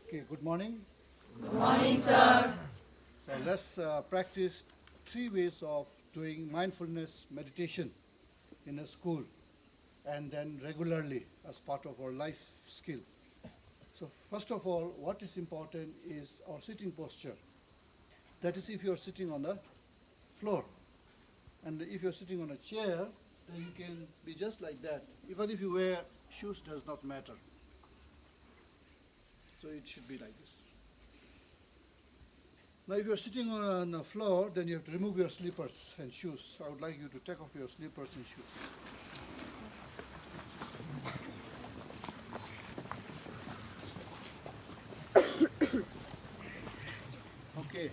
Okay, good morning. Good morning, sir. So let's practice three ways of doing mindfulness meditation in a school and then regularly as part of our life skill. So first of all, what is important is our sitting posture. That is if you're sitting on the floor. And if you're sitting on a chair, then you can be just like that. Even if you wear shoes, does not matter. So it should be like this. Now, if you're sitting on the floor, then you have to remove your slippers and shoes. I would like you to take off your slippers and shoes. Okay.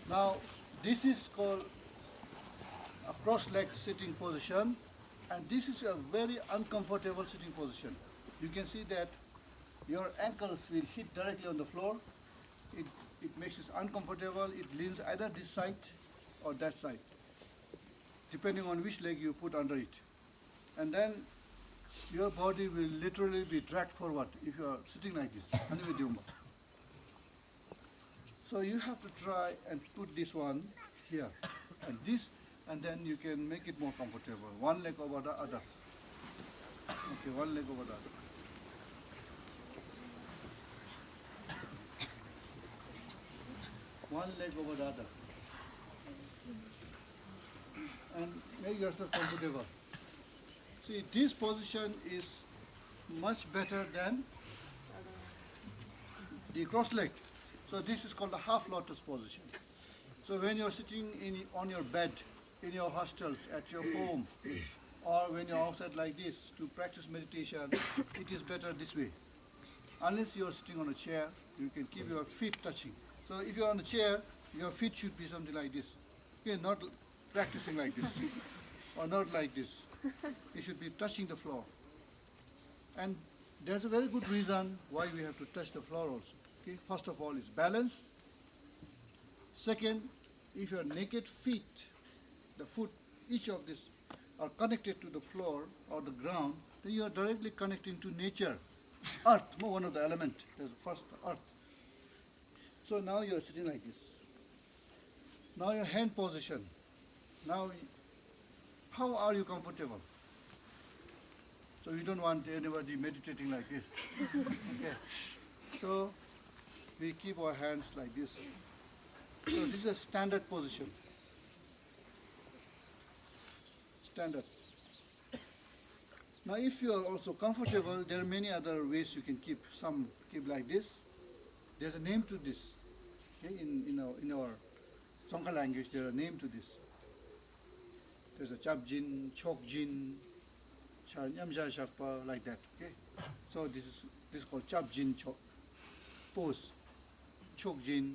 Now, this is called a cross-legged sitting position, and this is a very uncomfortable sitting position. You can see that your ankles will hit directly on the floor. It, it makes it uncomfortable. It leans either this side or that side, depending on which leg you put under it. And then your body will literally be dragged forward if you are sitting like this. So you have to try and put this one here and this, and then you can make it more comfortable. One leg over the other. Okay, one leg over the other. One leg over the other. And make yourself comfortable. See, this position is much better than the cross-legged. So this is called the half lotus position. So when you're sitting on your bed, in your hostels, at your home, or when you're outside like this to practice meditation, it is better this way. Unless you're sitting on a chair, you can keep your feet touching. So if you're on a chair, your feet should be something like this. Okay, not practicing like this, or not like this. You should be touching the floor. And there's a very good reason why we have to touch the floor also. Okay, first of all is balance. Second, if your naked feet, the foot, each of these are connected to the floor or the ground, then you are directly connecting to nature. Earth, one of the elements. There's first earth. So now you are sitting like this. Now your hand position. Now, how are you comfortable? So we don't want anybody meditating like this. Okay. So we keep our hands like this. So this is a standard position. Standard. Now if you are also comfortable, there are many other ways you can keep. Some keep like this. There's a name to this. Okay? In our Tsongkha language, there are a name to this. There's a Chapjin, Chokjin, Nyamja Shakpa, like that. Okay? So this is called Chapjin pose. Chokjin,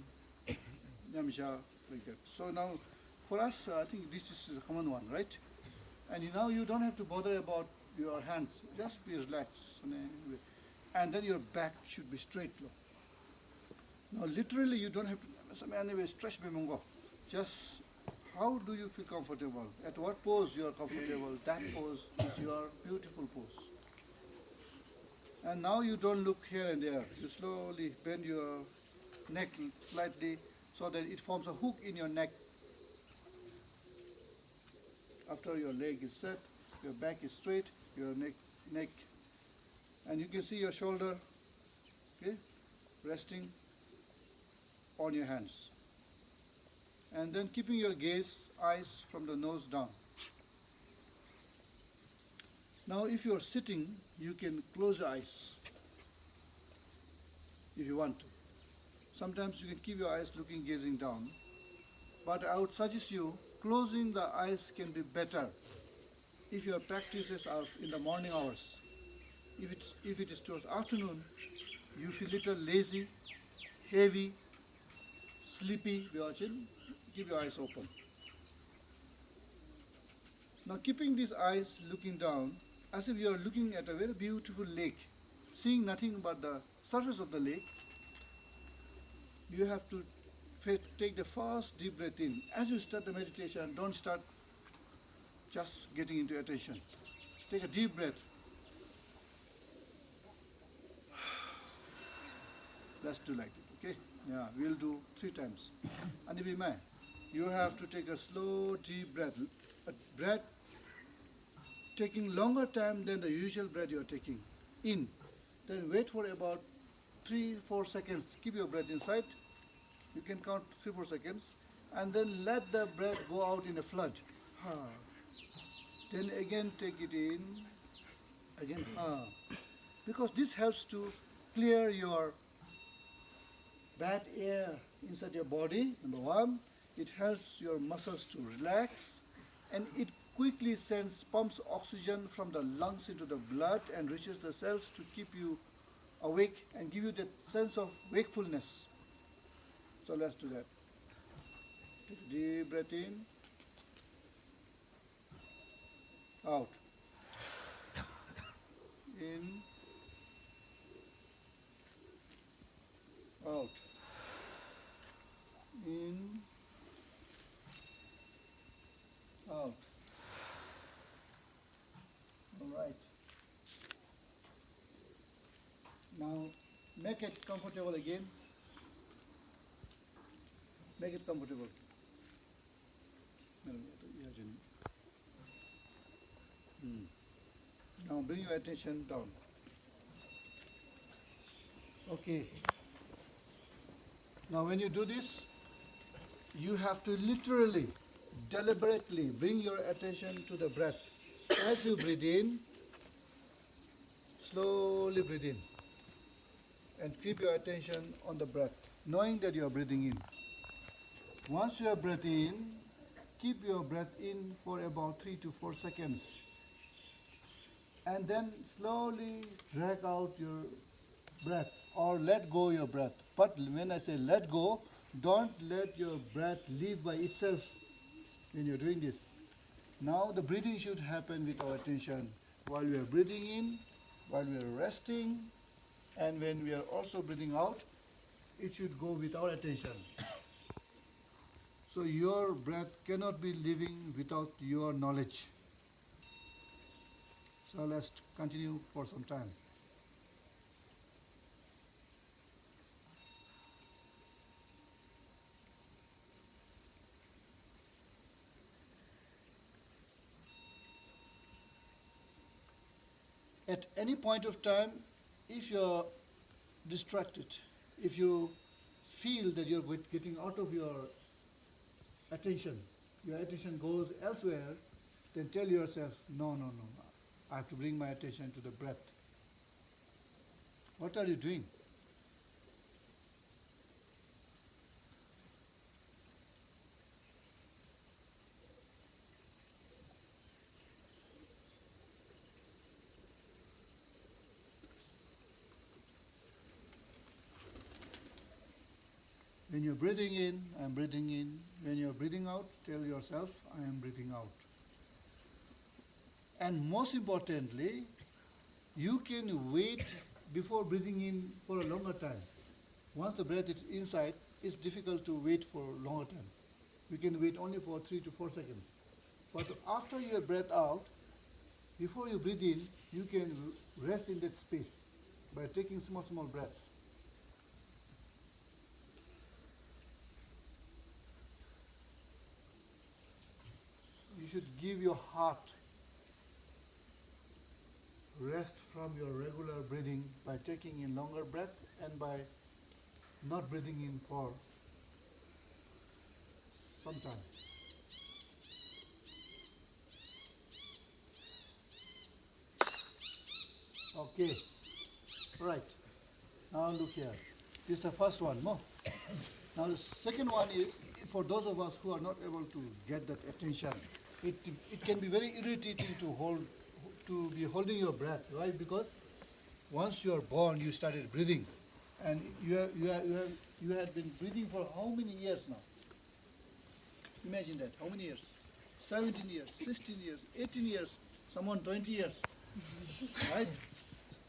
Nyamja, like that. So now for us, I think this is a common one, right? And now you don't have to bother about your hands. Just be relaxed. And then your back should be straight. Now literally you don't have to stretch. Just how do you feel comfortable? At what pose you are comfortable? That pose is your beautiful pose. And now you don't look here and there. You slowly bend your neck slightly so that it forms a hook in your neck. After your leg is set, your back is straight, your neck, and you can see your shoulder, okay, resting on your hands. And then keeping your eyes from the nose down. Now if you're sitting, you can close your eyes if you want to. Sometimes you can keep your eyes gazing down, but I would suggest you closing the eyes can be better if your practices are in the morning hours. If it is towards afternoon, you feel little lazy, heavy, sleepy, keep your eyes open. Now keeping these eyes looking down, as if you are looking at a very beautiful lake, seeing nothing but the surface of the lake, you have to take the first deep breath in. As you start the meditation, don't start just getting into attention. Take a deep breath. Let's do like it, okay? Yeah, we'll do 3 times. And if you may, you have to take a slow, deep breath. A breath taking longer time than the usual breath you are taking in. Then wait for about 3-4 seconds. Keep your breath inside. You can count 3-4 seconds. And then let the breath go out in a flood. Then again take it in. Again, because this helps to clear your bad air inside your body. Number one, it helps your muscles to relax, and it quickly pumps oxygen from the lungs into the blood and reaches the cells to keep you awake and give you that sense of wakefulness. So let's do that. Take a deep breath in, out, in, out, in, out. All right. Now make it comfortable again. Make it comfortable. Now bring your attention down. Okay. Now when you do this, you have to literally, deliberately bring your attention to the breath. As you breathe in, slowly breathe in. And keep your attention on the breath, knowing that you are breathing in. Once you are breathing in, keep your breath in for about 3 to 4 seconds. And then slowly drag out your breath or let go your breath. But when I say let go, don't let your breath leave by itself when you're doing this. Now the breathing should happen with our attention while we are breathing in, while we are resting, and when we are also breathing out, it should go with our attention. So your breath cannot be living without your knowledge. So let's continue for some time. At any point of time, if you're distracted, if you feel that you're getting out of your attention goes elsewhere, then tell yourself, no, I have to bring my attention to the breath. What are you doing? When you're breathing in, I'm breathing in. When you're breathing out, tell yourself, I am breathing out. And most importantly, you can wait before breathing in for a longer time. Once the breath is inside, it's difficult to wait for a longer time. You can wait only for 3 to 4 seconds. But after your breath out, before you breathe in, you can rest in that space by taking small breaths. You should give your heart rest from your regular breathing by taking in longer breath and by not breathing in for some time. Okay, right. Now look here. This is the first one, no? Now the second one is for those of us who are not able to get that attention. It can be very irritating to be holding your breath, right? Because once you are born, you started breathing, and you have been breathing for how many years now? Imagine that. How many years? 17 years, 16 years, 18 years, someone 20 years, right?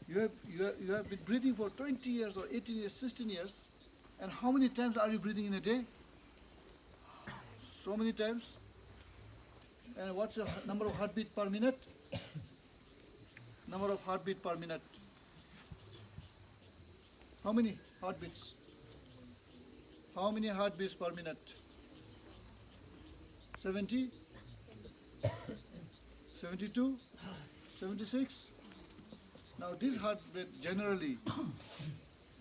You have been breathing for 20 years or 18 years, 16 years, and how many times are you breathing in a day? So many times. And what's the number of heartbeat per minute? Number of heartbeat per minute. How many heartbeats? how many heartbeats per minute? 70? 72? 76? Now this heartbeat generally,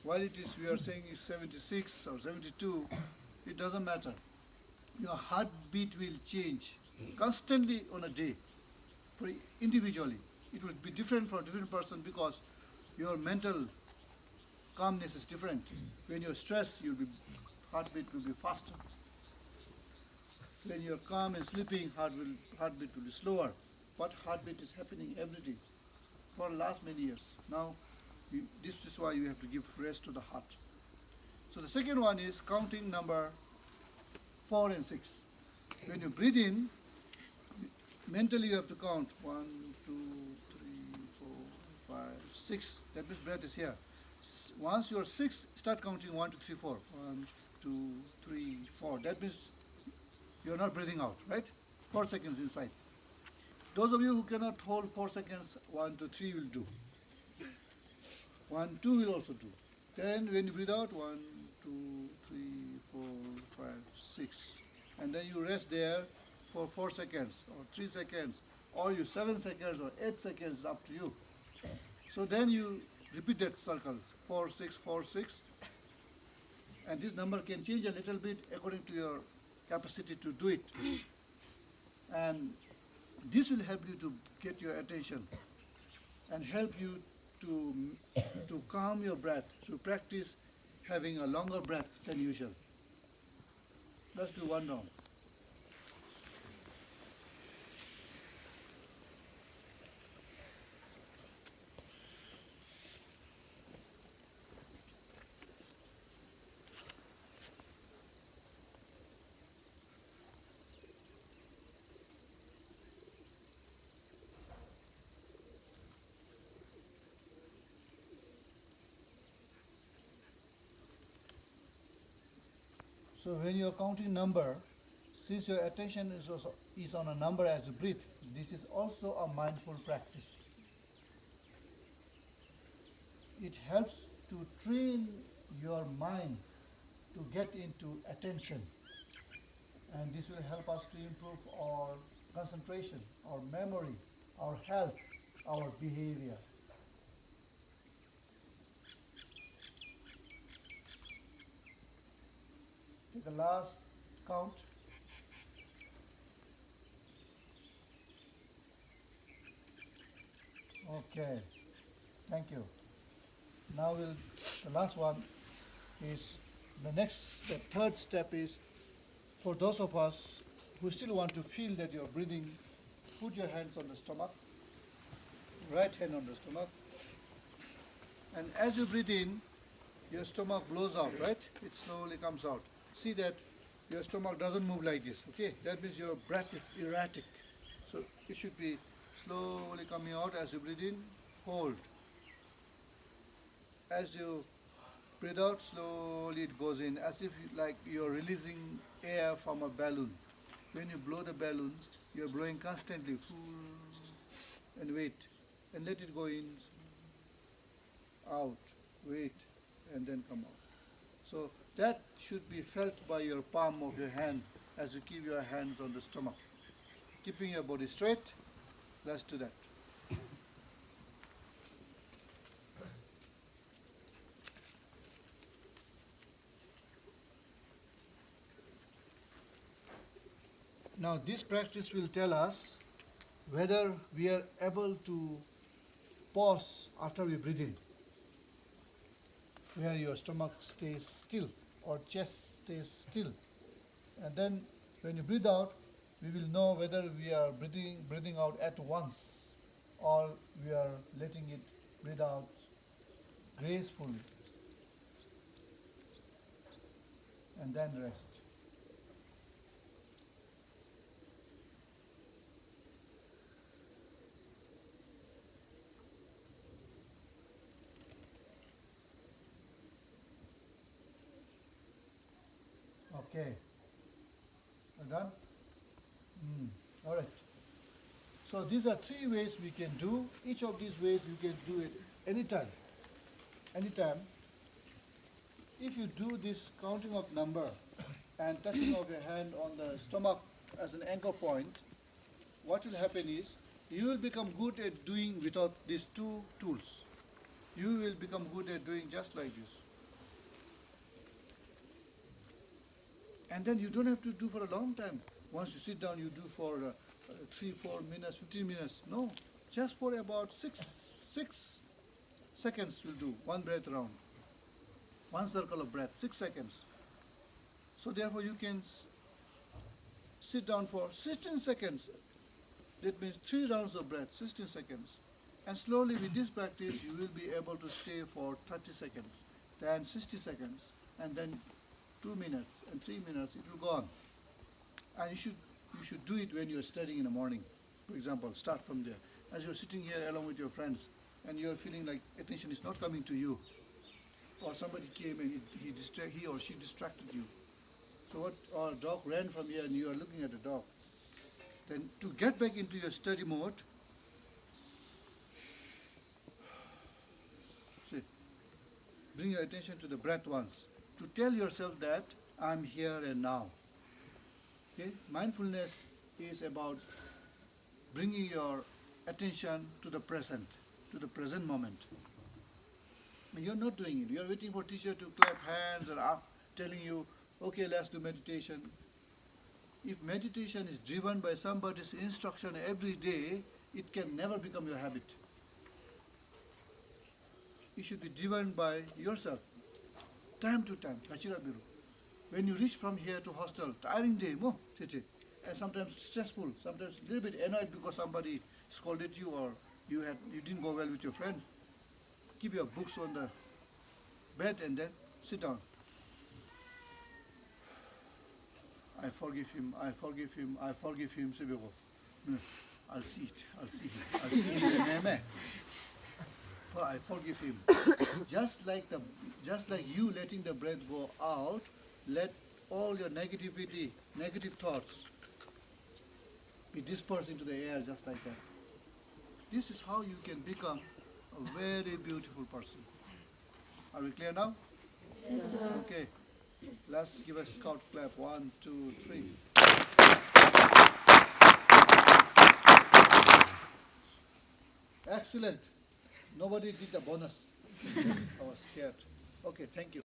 while it is, we are saying is 76 or 72, it doesn't matter. Your heartbeat will change constantly on a day. For individually, it will be different for different person because your mental calmness is different. When you're stressed, heartbeat will be faster. When you're calm and sleeping, heartbeat will be slower. But heartbeat is happening every day for the last many years. Now, this is why you have to give rest to the heart. So the second one is counting number 4 and 6. When you breathe in, mentally you have to count 1, 2, 3, 4, 5, 6. That means breath is here. Once you're 6, start counting 1, 2, 3, 4. 1, 2, 3, 4. That means you're not breathing out, right? 4 seconds inside. Those of you who cannot hold 4 seconds, 1, 2, 3 will do. 1, 2 will also do. Then when you breathe out, 1, 2, 3, 4, 5, 6. And then you rest there for 4 seconds or 3 seconds or you 7 seconds or 8 seconds, up to you. So then you repeat that circle, 4, 6, 4, 6. And this number can change a little bit according to your capacity to do it. And this will help you to get your attention and help you to calm your breath, to practice having a longer breath than usual. Let's do one round. So when you are counting number, since your attention is on a number as you breathe, this is also a mindful practice. It helps to train your mind to get into attention, and this will help us to improve our concentration, our memory, our health, our behavior. Take the last count. Okay, thank you. Now the last one is the next step. Third step is for those of us who still want to feel that you're breathing, put your hands on the stomach, right hand on the stomach, and as you breathe in, your stomach blows out, right? It slowly comes out. See that your stomach doesn't move like this, okay? That means your breath is erratic. So it should be slowly coming out as you breathe in, hold. As you breathe out, slowly it goes in, as if like you're releasing air from a balloon. When you blow the balloon, you're blowing constantly, and wait, and let it go in, out, wait, and then come out. So that should be felt by your palm of your hand as you keep your hands on the stomach. Keeping your body straight, let's do that. Now this practice will tell us whether we are able to pause after we breathe in, where your stomach stays still or chest stays still. And then when you breathe out, we will know whether we are breathing out at once or we are letting it breathe out gracefully. And then rest. Okay. We're done? All right. So these are 3 ways we can do. Each of these ways you can do it anytime. Anytime. if you do this counting of number and touching of your hand on the stomach as an anchor point, what will happen is you will become good at doing without these two tools. You will become good at doing just like this. And then you don't have to do for a long time. Once you sit down, you do for 3, 4 minutes, 15 minutes. No, just for about 6 seconds will do. One breath round. One circle of breath, 6 seconds. So therefore you can sit down for 16 seconds. That means 3 rounds of breath, 16 seconds. And slowly with this practice, you will be able to stay for 30 seconds, then 60 seconds, and then 2 minutes and 3 minutes, it will go on. And you should do it when you're studying in the morning. For example, start from there. As you're sitting here along with your friends, and you're feeling like attention is not coming to you, or somebody came and he or she distracted you. So or a dog ran from here and you are looking at the dog. Then to get back into your study mode, see, bring your attention to the breath once. To tell yourself that I'm here and now. Okay? Mindfulness is about bringing your attention to the present moment. And you're not doing it. You're waiting for teacher to clap hands and telling you, okay, let's do meditation. If meditation is driven by somebody's instruction every day, it can never become your habit. It should be driven by yourself, time to time. When you reach from here to hostel, tiring day, and sometimes stressful, sometimes a little bit annoyed because somebody scolded you or you didn't go well with your friends. Keep your books on the bed and then sit down. I forgive him, I forgive him, I forgive him. I'll see it, I'll see him, I'll see him. For I forgive him. Just like you letting the breath go out, let all your negativity, negative thoughts be dispersed into the air just like that. This is how you can become a very beautiful person. Are we clear now? Yes, sir. Okay. Let's give a scout clap. 1, 2, 3. Excellent. Nobody did the bonus. I was scared. Okay, thank you.